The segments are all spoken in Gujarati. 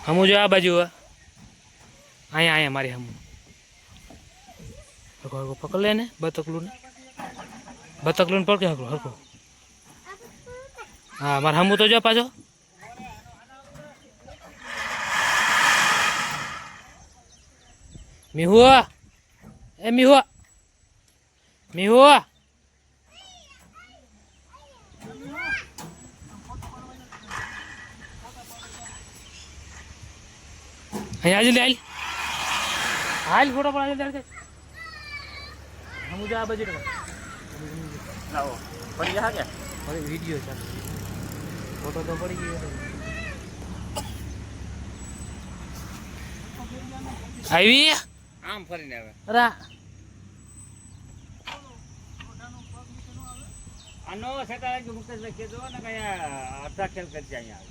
હમું જો આ બાજુ અહીંયા મારી હમું હરકો પકડ લે ને બતકલું ને પકડે હરકો હા મારે હમું તો જો પાછો મિહુઆ એ મિહુઆ અહીંયા આજે હાલ ફોટો પણ હમું જો આ બાજુ લાવો પડી જા કે વિડીયો ચાલુ ફોટો તો પડી ગયો આવી આમ ફરીને આવે અરે આનો સેટા જો મુકેશ લખી દો ને કયા અડધા ખેલ કરી અહીંયા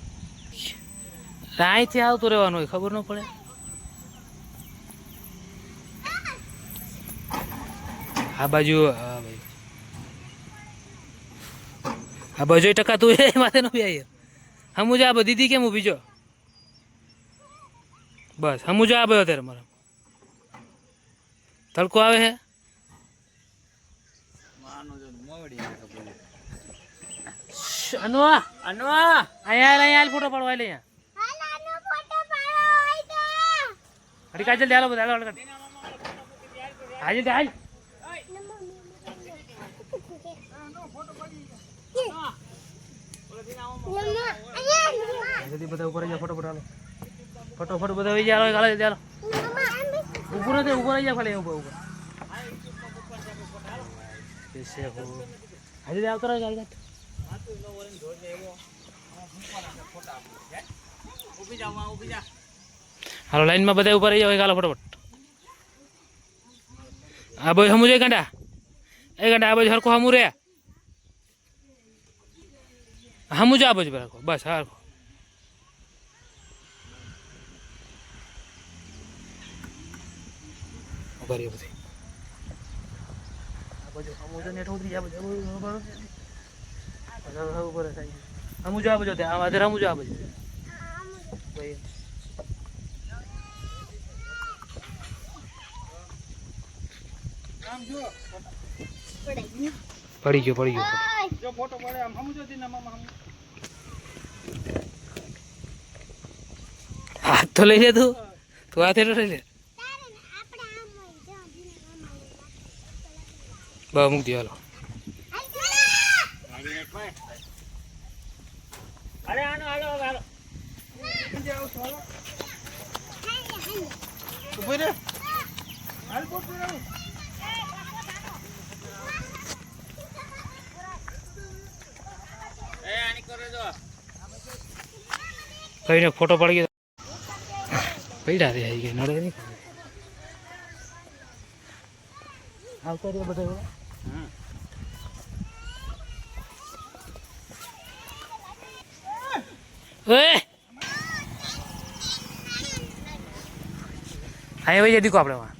અહીંથી આવતું રહેવાનું હોય ખબર ન પડે આ બાજુ ટકા તું એ માથે નો બી આવી હમું જા દીદી કેમ ઊભી જો બસ હમું જા આવ્યો અત્યારે મારા તડકો આવે હે અહીંયા ફોટો પાડવા લે હરી કાજલ દે હાલો બધા હાલો હાજે દે હાલ જલ્દી બધા ઉપર આવી જા ફટોફટ બધા આવી જાય હાલો ચાલો ઉપર આવી જા ખાલી ઉપર कैसे हो हाजी આવતો રહે ગાડી ઊભી જા હાલો લાઈન માં બધા ઉપર આવી જાવ હાલો ફટાફટ આ ભાઈ હમુ જે ગાંડા આ બાજુ હરખો હમુ રે હમુ જા બાજુ રાખો બસ હરખો બરી બધી આ બાજુ હમુ જે નેટ ઉતરી જા બાજુ ઉપર થાય હમુ જા બાજુ તે આ આધર હમુ જા બાજુ ભાઈ પડી ગયો જો ફોટો પડે આમ હમુ જો દીના મામા હમુ હાથ તો લઈ લે તું હાથે લઈ લે બા મૂક દે હાલો અરે આનો હાલો ઉભો રે હાલ પોટ રહો એ આની કરે જો કઈને ફોટો પડી ગયો પૈડા રે આવી ગઈ નડે નહીં આવતો રે બધા ઓય આય ભાઈ દીકો આપણે માં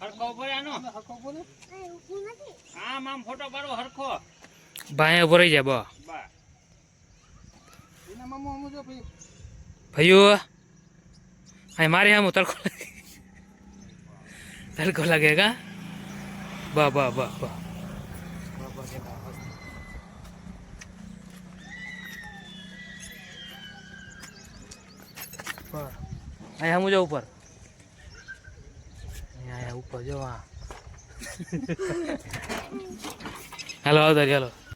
હરખો ઉપર આનો હરખો ઉપર આમ ફોટો પાડો હરખો બાય ઉપર રહી જા બા એના મામો હમુ જો ભાઈ ભાઈઓ આય મારે હમુ તડકો લાગે કા બા આય હમુ જો ઉપર આયા ઉપર જો આ હાલો આવતા હાલો